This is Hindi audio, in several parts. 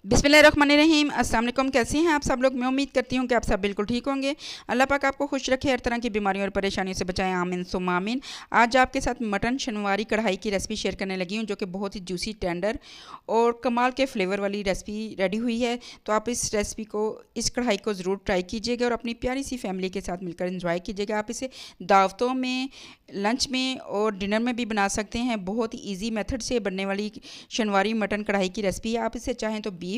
बिस्मिल्लाहिर्रहमानिर्रहीम। अस्सलाम वालेकुम। कैसे हैं आप सब लोग? मैं उम्मीद करती हूँ कि आप सब बिल्कुल ठीक होंगे। अल्लाह पाक आपको खुश रखे, हर तरह की बीमारियों और परेशानियों से बचाएं। आमीन सुम्मा आमीन। आज आपके साथ मटन शनवारी कढ़ाई की रेसिपी शेयर करने लगी हूँ, जो कि बहुत ही जूसी, टेंडर और कमाल के फ्लेवर वाली रेसिपी रेडी हुई है। तो आप इस रेसिपी को, इस कढ़ाई को ज़रूर ट्राई कीजिएगा और अपनी प्यारी सी फैमिली के साथ मिलकर इंजॉय कीजिएगा। आप इसे दावतों में, लंच में और डिनर में भी बना सकते हैं। बहुत ही ईजी मेथड से बनने वाली शनवारी मटन कढ़ाई की रेसिपी है। आप इसे चाहें तो बीफ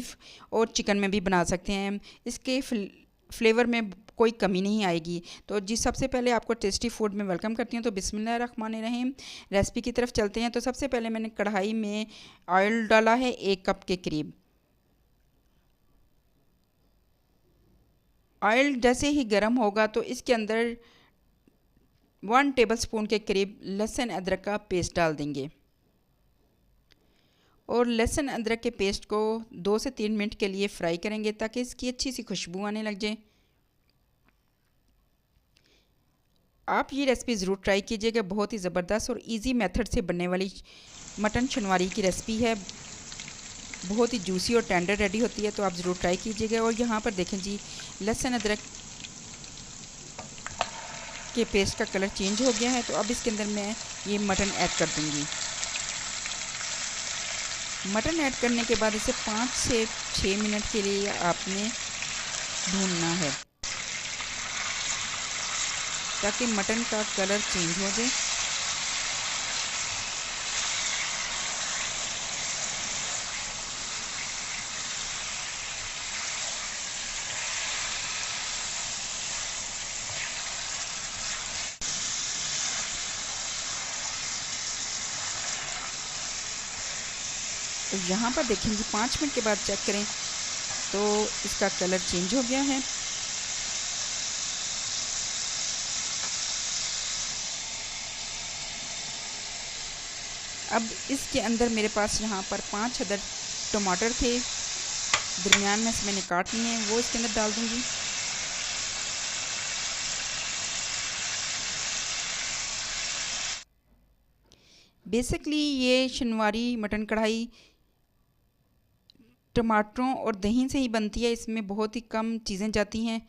और चिकन में भी बना सकते हैं। इसके फ्लेवर में कोई कमी नहीं आएगी। तो जी, सबसे पहले आपको टेस्टी फूड में वेलकम करती हूँ। तो बिस्मिल्लाहिर्रहमानिर्रहीम, रेसिपी की तरफ चलते हैं। तो सबसे पहले मैंने कढ़ाई में ऑयल डाला है 1 कप के करीब। ऑयल जैसे ही गर्म होगा तो इसके अंदर 1 टेबलस्पून के करीब लहसुन अदरक का पेस्ट डाल देंगे और लहसुन अदरक के पेस्ट को 2 से 3 मिनट के लिए फ्राई करेंगे ताकि इसकी अच्छी सी खुशबू आने लग जाए। आप ये रेसिपी ज़रूर ट्राई कीजिएगा। बहुत ही ज़बरदस्त और इजी मेथड से बनने वाली मटन शनवारी की रेसिपी है। बहुत ही जूसी और टेंडर रेडी होती है, तो आप ज़रूर ट्राई कीजिएगा। और यहाँ पर देखें जी, लहसुन अदरक के पेस्ट का कलर चेंज हो गया है। तो अब इसके अंदर मैं ये मटन ऐड कर दूँगी। मटन ऐड करने के बाद इसे 5 से 6 मिनट के लिए आपने भूनना है ताकि मटन का कलर चेंज हो जाए। तो यहाँ पर देखेंगे 5 मिनट के बाद चेक करें तो इसका कलर चेंज हो गया है। अब इसके अंदर मेरे पास यहाँ पर 5 अदर टमाटर थे, दरमियान में से मैंने काट लिए हैं, वो इसके अंदर डाल दूँगी। बेसिकली ये शनवारी मटन कढ़ाई टमाटरों और दही से ही बनती है। इसमें बहुत ही कम चीज़ें जाती हैं।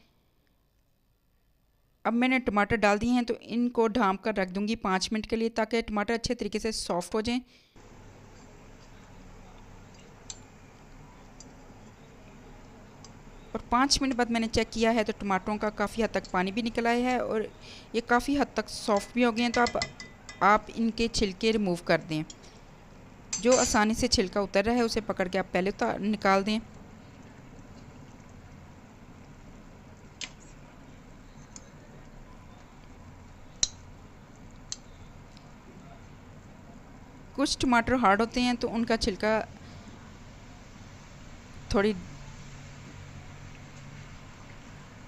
अब मैंने टमाटर डाल दिए हैं तो इनको ढाँप कर रख दूँगी 5 मिनट के लिए ताकि टमाटर अच्छे तरीके से सॉफ्ट हो जाएं। और 5 मिनट बाद मैंने चेक किया है तो टमाटरों का काफ़ी हद तक पानी भी निकल आया है और ये काफ़ी हद तक सॉफ्ट भी हो गए हैं। तो आप इनके छिलके रिमूव कर दें। जो आसानी से छिलका उतर रहा है उसे पकड़ के आप पहले निकाल दें। कुछ टमाटर हार्ड होते हैं तो उनका छिलका थोड़ी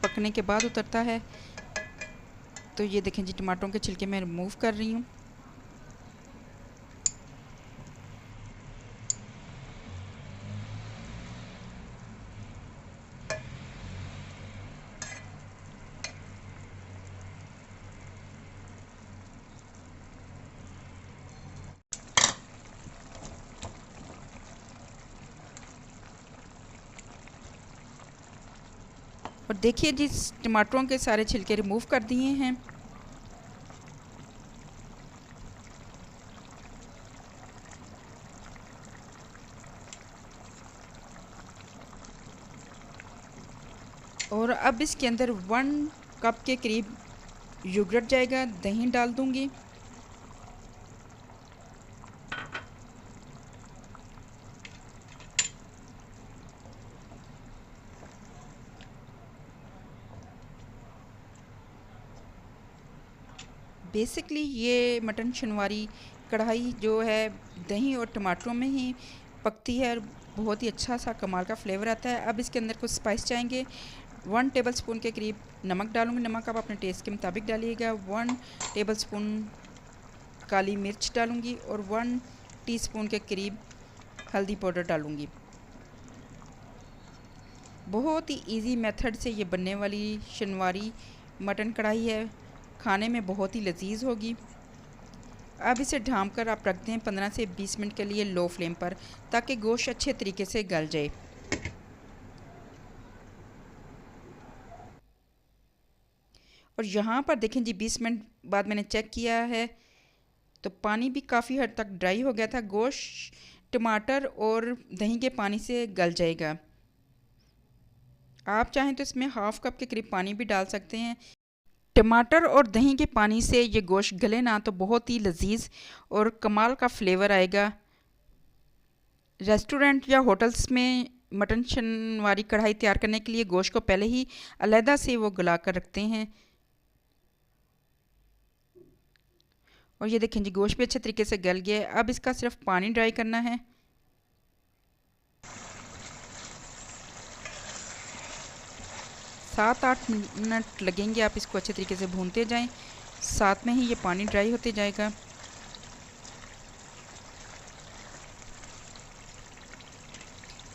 पकने के बाद उतरता है। तो ये देखें जी, टमाटरों के छिलके मैं रिमूव कर रही हूँ। और देखिए जी, टमाटरों के सारे छिलके रिमूव कर दिए हैं। और अब इसके अंदर 1 कप के करीब योगर्ट जाएगा, दही डाल दूंगी। बेसिकली ये मटन शनवारी कढ़ाई जो है दही और टमाटरों में ही पकती है और बहुत ही अच्छा सा कमाल का फ्लेवर आता है। अब इसके अंदर कुछ स्पाइस चाहेंगे। 1 टेबलस्पून के करीब नमक डालूंगी। नमक आप अपने टेस्ट के मुताबिक डालिएगा। 1 टेबलस्पून काली मिर्च डालूंगी और 1 टीस्पून के करीब हल्दी पाउडर डालूंगी। बहुत ही इजी मेथड से ये बनने वाली शनवारी मटन कढ़ाई है। खाने में बहुत ही लजीज होगी। अब इसे ढाँप कर आप रख दें 15 से 20 मिनट के लिए लो फ्लेम पर, ताकि गोश्त अच्छे तरीके से गल जाए। और यहाँ पर देखें जी 20 मिनट बाद मैंने चेक किया है तो पानी भी काफ़ी हद तक ड्राई हो गया था। गोश्त टमाटर और दही के पानी से गल जाएगा। आप चाहें तो इसमें हाफ़ कप के करीब पानी भी डाल सकते हैं। टमाटर और दही के पानी से ये गोश्त गले ना तो बहुत ही लजीज और कमाल का फ्लेवर आएगा। रेस्टोरेंट या होटल्स में मटन शनवारी कढ़ाई तैयार करने के लिए गोश्त को पहले ही अलहदा से वो गला कर रखते हैं। और ये देखें जी गोश्त भी अच्छे तरीके से गल गया है। अब इसका सिर्फ पानी ड्राई करना है। सात आठ मिनट लगेंगे, आप इसको अच्छे तरीके से भूनते जाएं, साथ में ही ये पानी ड्राई होते जाएगा।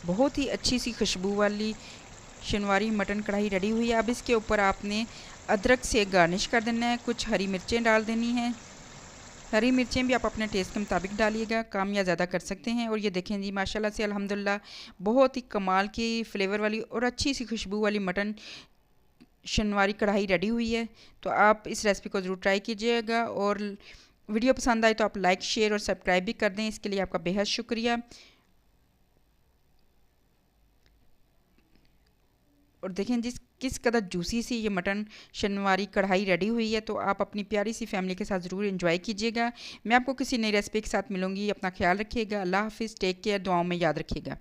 बहुत ही अच्छी सी खुशबू वाली शनवारी मटन कढ़ाई रेडी हुई है। अब इसके ऊपर आपने अदरक से गार्निश कर देना है, कुछ हरी मिर्चें डाल देनी हैं। हरी मिर्चें भी आप अपने टेस्ट के मुताबिक डालिएगा, कम या ज़्यादा कर सकते हैं। और ये देखें जी माशाल्लाह से अल्हम्दुलिल्लाह बहुत ही कमाल की फ्लेवर वाली और अच्छी सी खुशबू वाली मटन शनवारी कढ़ाई रेडी हुई है। तो आप इस रेसिपी को ज़रूर ट्राई कीजिएगा और वीडियो पसंद आए तो आप लाइक शेयर और सब्सक्राइब भी कर दें, इसके लिए आपका बेहद शुक्रिया। और देखें जिस किस कदर जूसी सी ये मटन शनवारी कढ़ाई रेडी हुई है। तो आप अपनी प्यारी सी फैमिली के साथ ज़रूर एंजॉय कीजिएगा। मैं आपको किसी नई रेसिपी के साथ मिलूंगी। अपना ख्याल रखिएगा। अल्लाह हाफिज़, टेक केयर, दुआओं में याद रखिएगा।